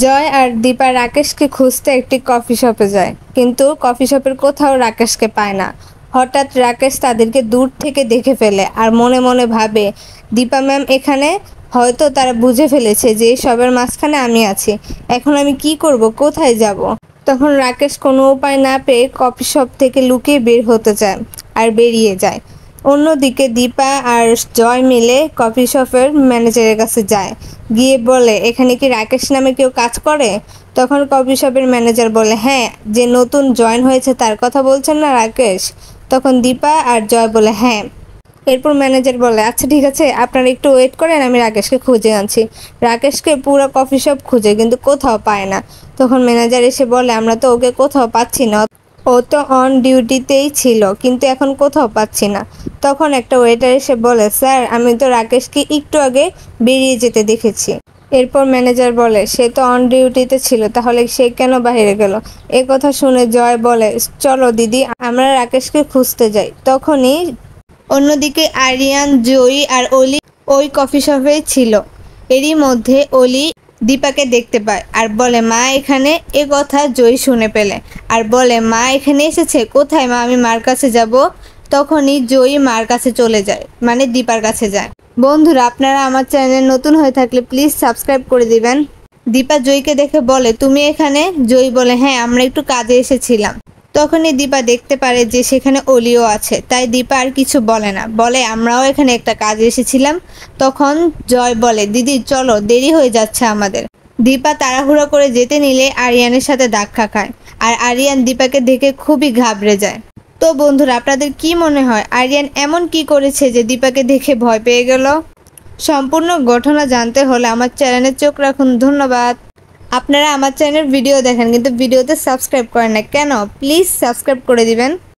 জয় আর দীপা রাকেশকে খুঁজতে একটি কফি শপে যায়, কিন্তু কফি শপের কোথাও রাকেশকে পায় না। হঠাৎ রাকেশ তাদেরকে দূর থেকে দেখে ফেলে আর মনে মনে ভাবে, দীপা ম্যাম এখানে, হয়তো তারা বুঝে ফেলেছে যে এই সবের মাঝখানে আমি আছি। এখন আমি কি করব, কোথায় যাব? তখন রাকেশ কোনো উপায় না পেয়ে কফি শপ থেকে লুকিয়ে বের হতে চায় আর বেরিয়ে যায়। অন্যদিকে দীপা আর জয় মিলে কফি শপের ম্যানেজারের কাছে যায়, গিয়ে বলে, এখানে কি রাকেশ নামে কেউ কাজ করে? তখন কফি শপের ম্যানেজার বলে, হ্যাঁ, যে নতুন জয়েন হয়েছে তার কথা বলছেন না, রাকেশ? তখন দীপা আর জয় বলে, হ্যাঁ। এরপর ম্যানেজার বলে, আচ্ছা ঠিক আছে, আপনারা একটু ওয়েট করেন, আমি রাকেশকে খুঁজে আনছি। রাকেশকে পুরো কফি শপ খুঁজে কিন্তু কোথাও পায় না। তখন ম্যানেজার এসে বলে, আমরা তো ওকে কোথাও পাচ্ছি না, ও তো অন ডিউটিতেই ছিল, কিন্তু এখন কোথাও পাচ্ছি না। তখন একটা ওয়েটার এসে বলে, স্যার, আমি তো রাকেশকে একটু আগে বেরিয়ে যেতে দেখেছি। এরপর ম্যানেজার বলে, সে তো অন ডিউটিতে ছিল, তাহলে সে কেন বাইরে গেল? এ কথা শুনে জয় বলে, চলো দিদি, আমরা রাকেশকে খুঁজতে যাই। তখনই অন্যদিকে আরিয়ান, জয়ী আর অলি ওই কফি শপেই ছিল। এরই মধ্যে অলি দীপাকে দেখতে পায় আর বলে, মা এখানে। এ কথা জয়ী শুনে পেলে আর বলে, মা এখানে এসেছে? কোথায় মা, আমি মার কাছে যাব। তখনই জয়ী মার কাছে চলে যায়, মানে দীপার কাছে যায়। বন্ধুরা, আপনারা আমার চ্যানেল নতুন হয়ে থাকলে প্লিজ সাবস্ক্রাইব করে দিবেন। দীপা জয়ীকে দেখে বলে, তুমি এখানে? জয়ী বলে, হ্যাঁ, আমরা একটু কাজে এসেছিলাম। তখনই দীপা দেখতে পারে যে সেখানে অলিও আছে, তাই দীপা আর কিছু বলে না, বলে, আমরাও এখানে একটা কাজে এসেছিলাম। তখন জয় বলে, দিদি চলো, দেরি হয়ে যাচ্ছে আমাদের। দীপা তাড়াহুড়ো করে যেতে নিলে আরিয়ানের সাথে ধাক্কা খায়, আর আরিয়ান দীপাকে দেখে খুবই ঘাবড়ে যায়। তো বন্ধুরা, আপনাদের কি মনে হয়, আরিয়ান এমন কি করেছে যে দীপাকে দেখে ভয় পেয়ে গেল? সম্পূর্ণ ঘটনা জানতে হলে আমার চ্যানেলে চোখ রাখুন। ধন্যবাদ। আপনারা আমার চ্যানেলের ভিডিও দেখেন কিন্তু ভিডিওতে সাবস্ক্রাইব করেন না কেন? প্লিজ সাবস্ক্রাইব করে দিবেন।